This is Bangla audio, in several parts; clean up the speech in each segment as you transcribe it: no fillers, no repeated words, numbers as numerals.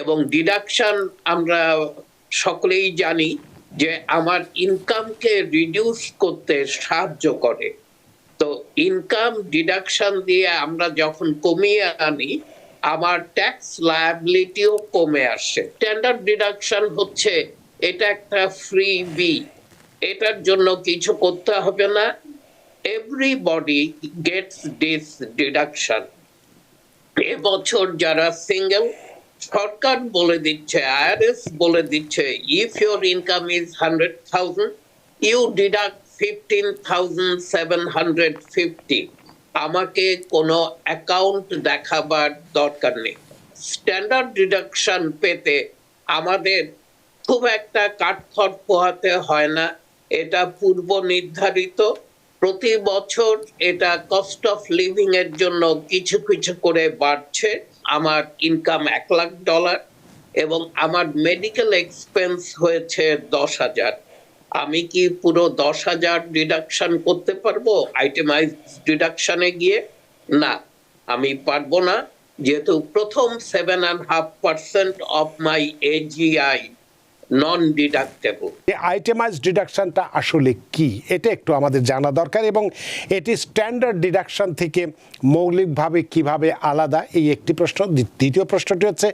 এবং ডিডাকশন আমরা সকলেই জানি যে আমার ইনকামকে রিডিউস করতে সাহায্য করে। তো ইনকাম ডিডাকশন দিয়ে আমরা যখন কমিয়ে আনি আমার ট্যাক্স লায়াবিলিটিও কমে আসে। স্ট্যান্ডার্ড ডিডাকশন হচ্ছে এটা একটা ফ্রি বি, এটার জন্য কিছু করতে হবে না, এভরিবডি গেটস দিস ডিডাকশন। এবছর যারা সিঙ্গেল, সরকার বলে দিচ্ছে, আইআরএস বলে দিচ্ছে, if your income is 100,000 you deduct 15,750। আমাকে কোনো অ্যাকাউন্ট দেখাবার দরকার নেই। স্ট্যান্ডার্ড ডিডাকশন পেতে আমাদের খুব একটা কাঠখড় পোহাতে হয় না, এটা পূর্ব নির্ধারিত। প্রতি বছর এটা কস্ট অফ লিভিং এর জন্য কিছু কিছু করে বাড়ছে। আমার ইনকাম $1,00,000 এবং আমার মেডিকেল এক্সপেন্স হয়েছে 10,000। আমি কি পুরো 10,000 ডিডাকশন করতে পারবো আইটেমাইজ ডিডাকশনে গিয়ে? না, আমি পারবো না, যেহেতু প্রথম 7.5% of my AGI non deductible. Itemize ডিডাকশনটা আসলে কি এটা একটু আমাদের জানা দরকার, এবং এটি স্ট্যান্ডার্ড ডিডাকশন থেকে মৌলিকভাবে কিভাবে আলাদা, এই একটি প্রশ্ন। দ্বিতীয় প্রশ্নটি হচ্ছে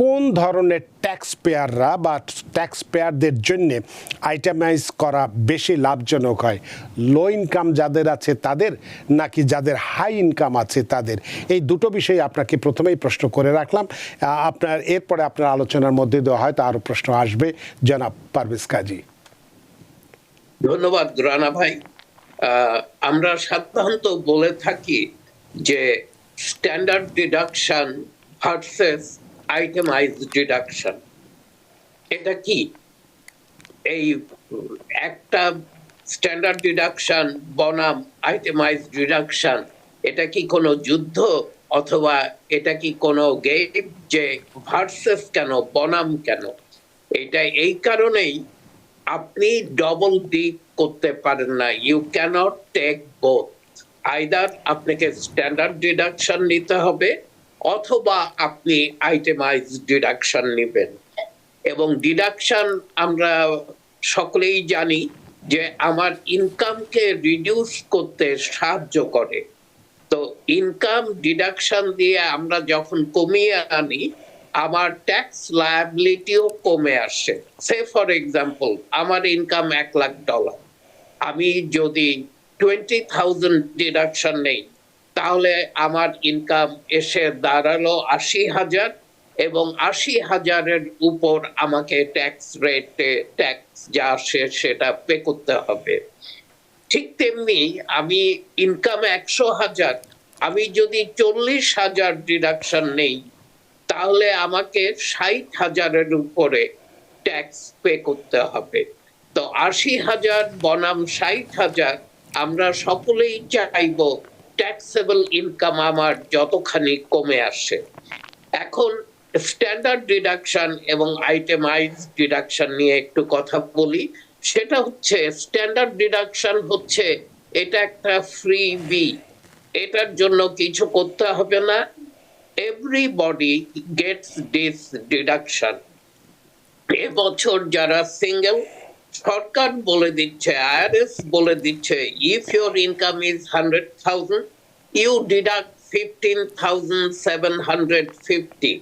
কোন ধরনের ট্যাক্স পেয়াররা বা ট্যাক্স পেয়ারদের জন্য আইটেমাইজ করা বেশি লাভজনক হয়, লো ইনকাম যাদের আছে তাদের নাকি যাদের হাই ইনকাম আছে তাদের? এই দুটো বিষয়ে আপনাকে প্রথমেই প্রশ্ন করে রাখলাম। আপনার এরপরে আপনার আলোচনার মধ্যে দেওয়া হয়তো আরও প্রশ্ন আসবে। জনাব পারভেজ কাজী। ধন্যবাদ রানা ভাই। আমরা সাধারণত বলে থাকি যে standard deduction versus itemize deduction. এটা কি? এই একটা স্ট্যান্ডার্ড ডিডাকশন বনাম আইটেমাইজ ডিডাকশন, এটা কি কোনো যুদ্ধ, অথবা এটা কি কোনো গেম যে ভার্সেস কেন, বনাম কেন? এটা এই কারণেই আপনি ডবল ডিপ করতে পারেন না। You cannot take both. Either আপনাকে স্ট্যান্ডার্ড ডিডাকশন নিতে হবে অথবা আপনি আইটেমাইজ ডিডাকশন নেবেন। এবং ডিডাকশন আমরা সকলেই জানি যে আমার ইনকামকে রিডিউস করতে সাহায্য করে। তো ইনকাম ডিডাকশন দিয়ে আমরা যখন কমিয়ে আনি আমার ট্যাক্স লায়াবিলিটিও কমে আসে। সে ফর এক্সাম্পল, আমার ইনকাম $1,00,000, আমি যদি 20,000 ডিডাকশন নেই তাহলে আমার ইনকাম এসে দাঁড়ালো 80,000, এবং 80,000-এর উপর আমাকে ট্যাক্স রেটে ট্যাক্স যা আসে সেটা পে করতে হবে। ঠিক তেমনি আমি ইনকাম 100,000, আমি যদি 40,000 ডিডাকশন নেই তাহলে আমাকে 60,000-এর উপরে ট্যাক্স পে করতে হবে। তো 80,000 বনাম 60,000, আমরা সকলেই চাইব ট্যাক্সেবল ইনকাম আমার যতখানি কমে আসে। এখন স্ট্যান্ডার্ড ডিডাকশন এবং আইটেমাইজ ডিডাকশন নিয়ে একটু কথা বলি। সেটা হচ্ছে, স্ট্যান্ডার্ড ডিডাকশন হচ্ছে এটা একটা ফ্রি বি, এটার জন্য কিছু করতে হবে না, এভরিবডি গেটস দিস ডিডাকশন। এবছর যারা সিঙ্গেল, সরকার বলে দিচ্ছে, আইআরএস বলে দিচ্ছে, if your income is 100,000 you deduct 15,750।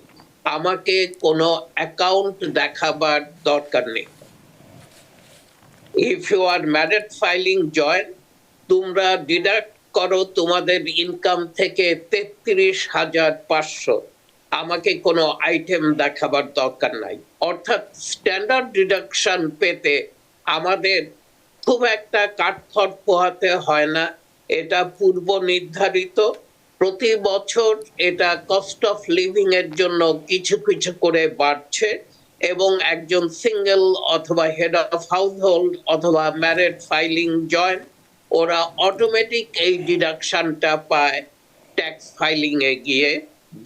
আমাকে কোনো অ্যাকাউন্ট দেখাবার দরকার নেই। If you are married filing joint, তোমরা ডিডাক্ট করো তোমাদের ইনকাম থেকে 33,500, আমাকে কোনো আইটেম দেখাবার দরকার নাই। অর্থাৎ স্ট্যান্ডার্ড ডিডাকশন পেতে আমাদের খুব একটা কাঠখড় পোহাতে হয় না, এটা পূর্ব নির্ধারিত। প্রতি বছর এটা কস্ট অফ লিভিং এর জন্য কিছু কিছু করে বাড়ছে, এবং একজন সিঙ্গেল অথবা হেড অফ হাউসহোল্ড অথবা ম্যারিড ফাইলিং জয়েন্ট, ওরা অটোমেটিক এই ডিডাকশনটা পায় ট্যাক্স ফাইলিং এ গিয়ে,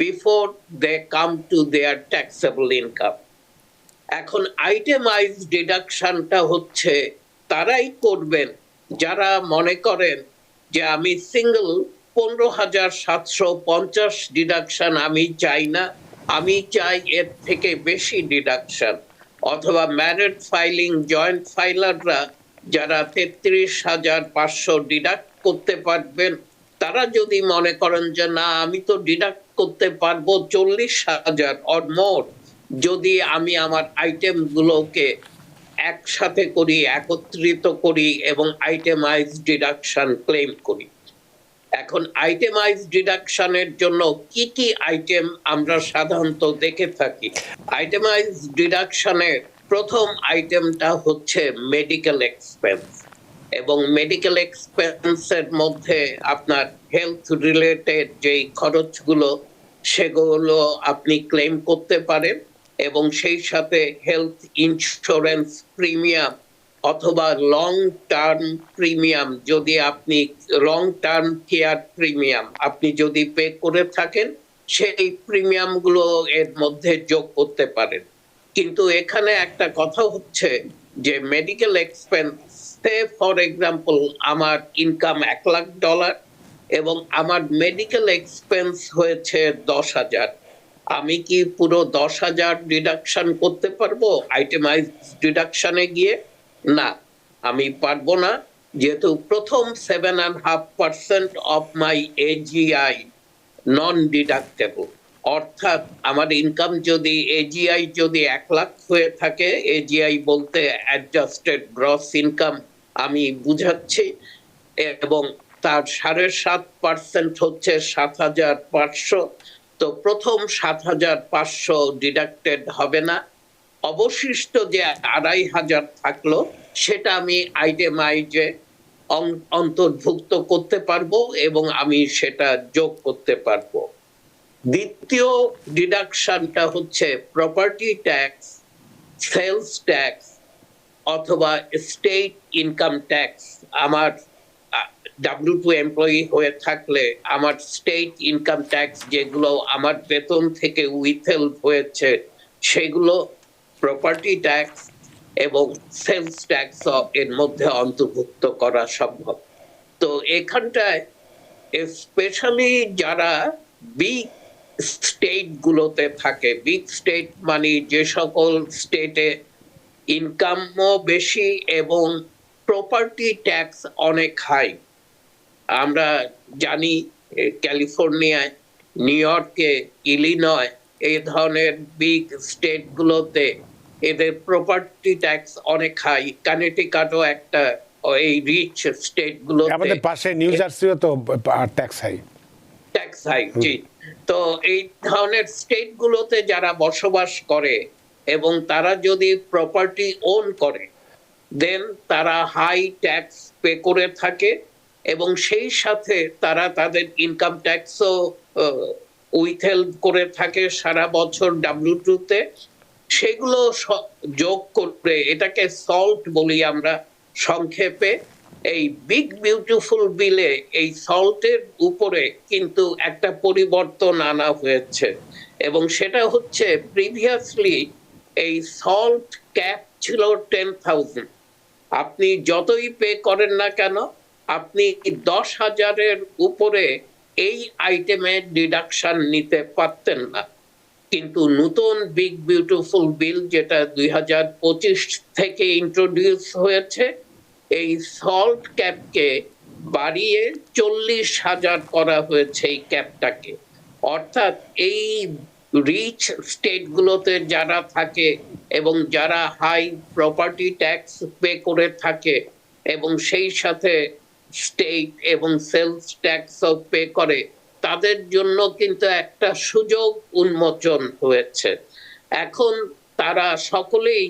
before they come to their taxable income. এখন আইটেমাইজ ডিডাকশনটা হচ্ছে তারাই করবেন যারা মনে করেন যে আমি সিঙ্গেল 15,750 ডিডাকশন আমি চাই না, আমি চাই এর থেকে বেশি ডিডাকশন, অথবা ম্যারিড ফাইলিং জয়েন্ট ফাইলাররা যারা 33,500 ডিডাক্ট করতে পারবেন, তারা যদি মনে করেন যে না আমি তো ডিডাক্ট করতে পারবো 40,000 অর মোর, যদি আমি আমার আইটেম গুলোকে একসাথে করি, একত্রিত করি এবং আইটেমাইজ ডিডাকশন ক্লেম করি। এখন আইটেমাইজ ডিডাকশনের জন্য কি কি আইটেম আমরা সাধারণত দেখে থাকি? আইটেমাইজ ডিডাকশনের প্রথম আইটেমটা হচ্ছে মেডিকেল এক্সপেন্স, এবং মেডিকেল এক্সপেন্সের মধ্যে আপনার হেলথ রিলেটেড যেই খরচগুলো সেগুলো আপনি ক্লেম করতে পারেন, এবং সেই সাথে হেলথ ইন্স্যুরেন্স প্রিমিয়াম অথবা লং টার্ম প্রিমিয়াম, যদি আপনি লং টার্ম কেয়ার প্রিমিয়াম আপনি যদি পে করে থাকেন, সেই প্রিমিয়াম গুলো এর মধ্যে যোগ করতে পারেন। কিন্তু এখানে একটা কথা হচ্ছে যে মেডিকেল এক্সপেন্স, ফর এক্সাম্পল আমার ইনকাম $1,00,000 এবং আমার মেডিকেল এক্সপেন্স হয়েছে 10,000, আমি কি পুরো 10,000 ডিডাকশন করতে পারবো আইটেমাইজ ডিডাকশনে গিয়ে? না, আমি পারবো না, যেহেতু প্রথম 7.5% of my AGI non deductible. অর্থাৎ আমার ইনকাম যদি এজিআই যদি 1,00,000 হয়ে থাকে, এজিআই বলতে অ্যাডজাস্টেড গ্রস ইনকাম আমি বুঝাচ্ছি, এবং তার 7.5% হচ্ছে 7,500, তো প্রথম 7,500 ডিডাক্টেড হবে না। অবশিষ্ট যে 2,500 থাকলো সেটা আমি আইটেমাইজে অন্তর্ভুক্ত করতে পারবো এবং আমি সেটা যোগ করতে পারবো। দ্বিতীয় ডিডাকশনটা হচ্ছে প্রপার্টি ট্যাক্স, সেলস ট্যাক্স অথবা স্টেট ইনকাম ট্যাক্স। আমার W2 এমপ্লয়ি হয়ে থাকলে আমার স্টেট ইনকাম ট্যাক্স যেগুলো আমার বেতন থেকে উইথহেল্ড হয়েছে সেগুলো প্রপার্টি ট্যাক্স এবং সেলস ট্যাক্স এর মধ্যে অন্তর্ভুক্ত করা সম্ভব। তো এখানটায় স্পেশালি যারা বিগ স্টেট গুলোতে থাকে, বিগ স্টেট মানে যে সকল স্টেটে ইনকামও বেশি এবং প্রপার্টি ট্যাক্স অনেক হাই। আমরা জানি ক্যালিফোর্নিয়ায়, নিউ ইয়র্কে, ইলিনয়, এই ধরনের বিগ স্টেট গুলোতে এদের প্রপার্টি ট্যাক্স অনেক হাই। কানেটিকাটও একটা এই রিচ স্টেট গুলোতে, আমাদের পাশে নিউ জার্সিও তো ট্যাক্স হাই। ট্যাক্স হাই, জি। তো এই ধরনের স্টেট গুলোতে যারা বসবাস করে এবং তারা যদি প্রপার্টি ওন করে, দেন তারা হাই ট্যাক্স পে করে থাকে এবং সেই সাথে তারা তাদের ইনকাম ট্যাক্সও উইথহেল্ড করে থাকে সারা বছর W2 তে। সেগুলো যোগ করে, এটাকে সল্ট বলি আমরা সংক্ষেপে, এই বিগ বিউটিফুল বিলে এই সল্টের উপরে কিন্তু একটা পরিবর্তন আনা হয়েছে, এবং সেটা হচ্ছে প্রিভিয়াসলি এই সল্ট ক্যাপ ছিল 10,000। আপনি যতই পে করেন না কেন, আপনি 10,000-এর উপরে এই আইটেমের ডিডাকশন নিতে পারতেন না। কিন্তু নতুন বিগ বিউটিফুল বিল যেটা 2025 থেকে ইন্ট্রোডিউস হয়েছে, এই সল্ট ক্যাপকে বাড়িয়ে 40,000 করা হয়েছে এই ক্যাপটাকে। অর্থাৎ এই রিচ স্টেটগুলোতে যারা থাকে এবং যারা হাই প্রপার্টি ট্যাক্স পে করে থাকে এবং সেই সাথে স্টেট এবং সেলস ট্যাক্সও পে করে, তাদের জন্য কিন্তু একটা সুযোগ উন্মোচন হয়েছে। এখন তারা সকলেই,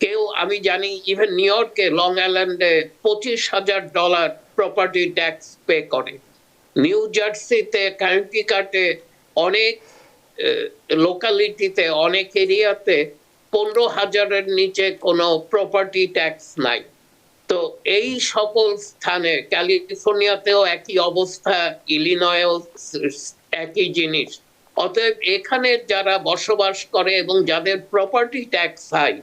কেউ, আমি জানি ইভেন নিউ ইয়র্কে লং আইল্যান্ডে $25,000 প্রপার্টি ট্যাক্স পে করে। নিউ জার্সিতে, কানেটিকাটে, অনেক লোকালিটিতে, অনেক এরিয়াতে 15,000-এর নিচে কোনো প্রপার্টি ট্যাক্স নাই। তো এই সকল স্থানে, ক্যালিফোর্নিয়াতেও একই অবস্থা, ইলিনয়েও একই জিনিস। অতএব এখানে যারা বসবাস করে এবং যাদের প্রপার্টি ট্যাক্স হাই,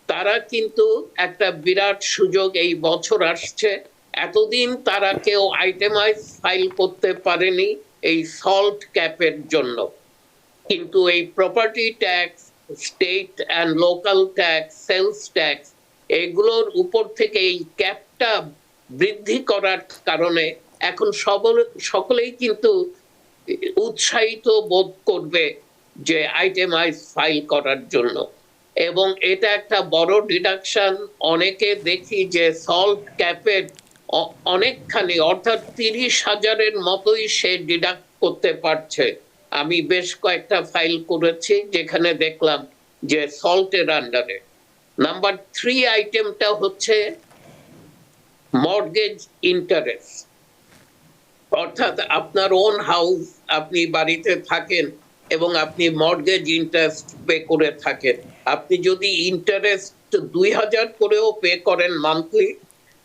তারা কিন্তু একটা বিরাট সুযোগ এই বছর আসছে। এতদিন তারা কেউ আইটেমাইজ ফাইল করতে পারেনি এই সল্ট ক্যাপের জন্য, কিন্তু এই property tax, state and local tax, sales tax, এগুলোর উপর থেকে এই ক্যাপটা বৃদ্ধি করার কারণে এখন সকলেই কিন্তু উৎসাহিত বোধ করবে যে আইটেমাইজ ফাইল করার জন্য। এবং এটা একটা বড় ডিডাকশন। অনেকে দেখি যে সল্ট ক্যাপের অনেকখানি, অর্থাৎ 30,000-এর মতোই সে ডিডাক্ট করতে পারছে। আমি বেশ কয়েকটা ফাইল করেছি যেখানে দেখলাম যে সল্টের আন্ডারে। নাম্বার 3 আইটেমটা হচ্ছে মর্গেজ ইন্টারেস্ট, অর্থাৎ আপনার ওন হাউস, আপনি বাড়িতে থাকেন এবং আপনি মর্গেজ ইন্টারেস্ট পে করে থাকেন। আপনি যদি ইন্টারেস্ট 2,000 করেও পে করেন মান্থলি,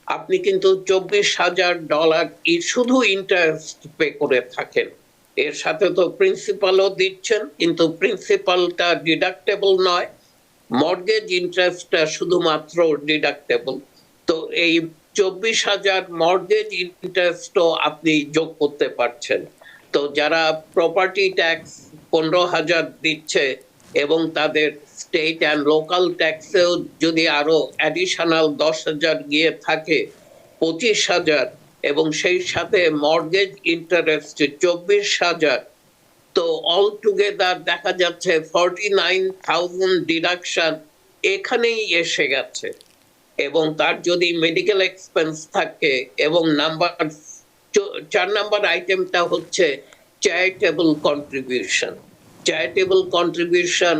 আপনি কিন্তু $24,000 শুধু ইন্টারেস্ট পে করে থাকেন। এর সাথে তো প্রিন্সিপালও দিচ্ছেন, কিন্তু প্রিন্সিপালটা ডিডাক্টেবল নয়, মর্গেজ ইন্টারেস্টটা শুধুমাত্র ডিডাক্টেবল। তো এই 24,000 মর্গেজ ইন্টারেস্টও আপনি যোগ করতে পারছেন। তো যারা প্রপার্টি ট্যাক্স 15,000 দিচ্ছে এবং তাদের স্টেট অ্যান্ড লোকাল ট্যাক্সেও যদি আরো অ্যাডিশনাল 10,000 গিয়ে থাকে, 25,000, এবং সেই সাথে মর্গেজ ইন্টারেস্ট 24,000, তো অল টুগেদার দেখা যাচ্ছে 49,000 ডিডাকশন এখানেই এসে গেছে। এবং তার যদি মেডিকেল এক্সপেন্স থাকে, এবং 4 নাম্বার আইটেমটা হচ্ছে চ্যারিটেবল কন্ট্রিবিউশন। চ্যারিটেবল কন্ট্রিবিউশন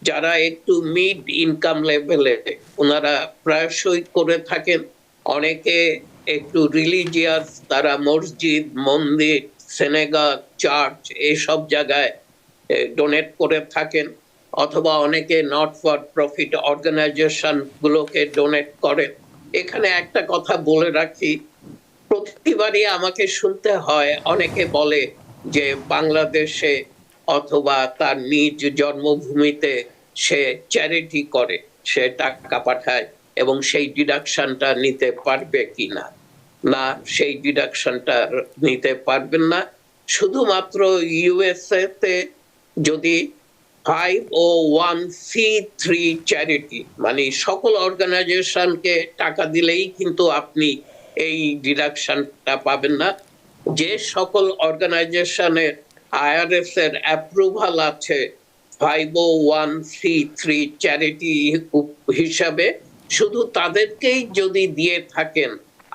যারা একটু মিড ইনকাম লেভেলে, ওনারা প্রায়শই করে থাকেন। অনেকে একটু রিলিজিয়াস, তারা মসজিদ, মন্দির, সিনেগগ, চার্চ এইসব জায়গায় ডোনেট করে থাকেন, অথবা অনেকে নট ফর প্রফিট অর্গানাইজেশন গুলোকে ডোনেট করেন। এখানে একটা কথা বলে রাখি, প্রতিবারই আমাকে শুনতে হয়, অনেকে বলে যে বাংলাদেশে অথবা তার নিজ জন্মভূমিতে সে চ্যারিটি করে, সে টাকা পাঠায়, এবং সেই ডিডাকশনটা নিতে পারবে কিনা। না, সেই ডিডাকশনটা নিতে পারবেন না। শুধুমাত্র ইউএসএ তে যদি 501c3 চ্যারিটি, মানে সকল অর্গানাইজেশনকে টাকা দিলেই কিন্তু আপনি এই ডিডাকশনটা পাবেন না। যে সকল অর্গানাইজেশনের আইআরএস এর অ্যাপ্রুভাল আছে 501c3 চ্যারিটি হিসাবে, শুধু তাদেরকেই যদি দিয়ে থাকেন,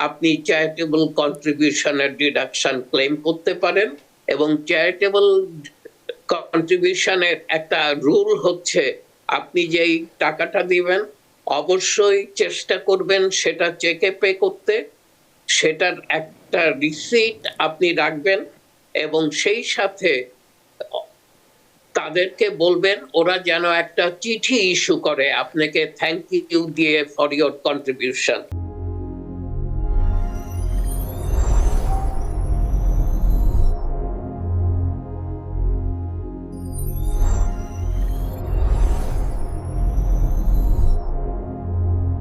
আপনি চ্যারিটেবল কন্ট্রিবিউশনের ডিডাকশন ক্লেম করতে পারেন। এবং চ্যারিটেবল কন্ট্রিবিউশনের একটা রুল হচ্ছে, আপনি যেই টাকাটা দিবেন অবশ্যই চেষ্টা করবেন সেটা চেকে পে করতে, সেটার একটা রিসিট আপনি রাখবেন, এবং সেই সাথে তাদেরকে বলবেন ওরা যেন একটা চিঠি ইস্যু করে আপনাকে থ্যাংক ইউ দিয়ে ফর ইওর কন্ট্রিবিউশন।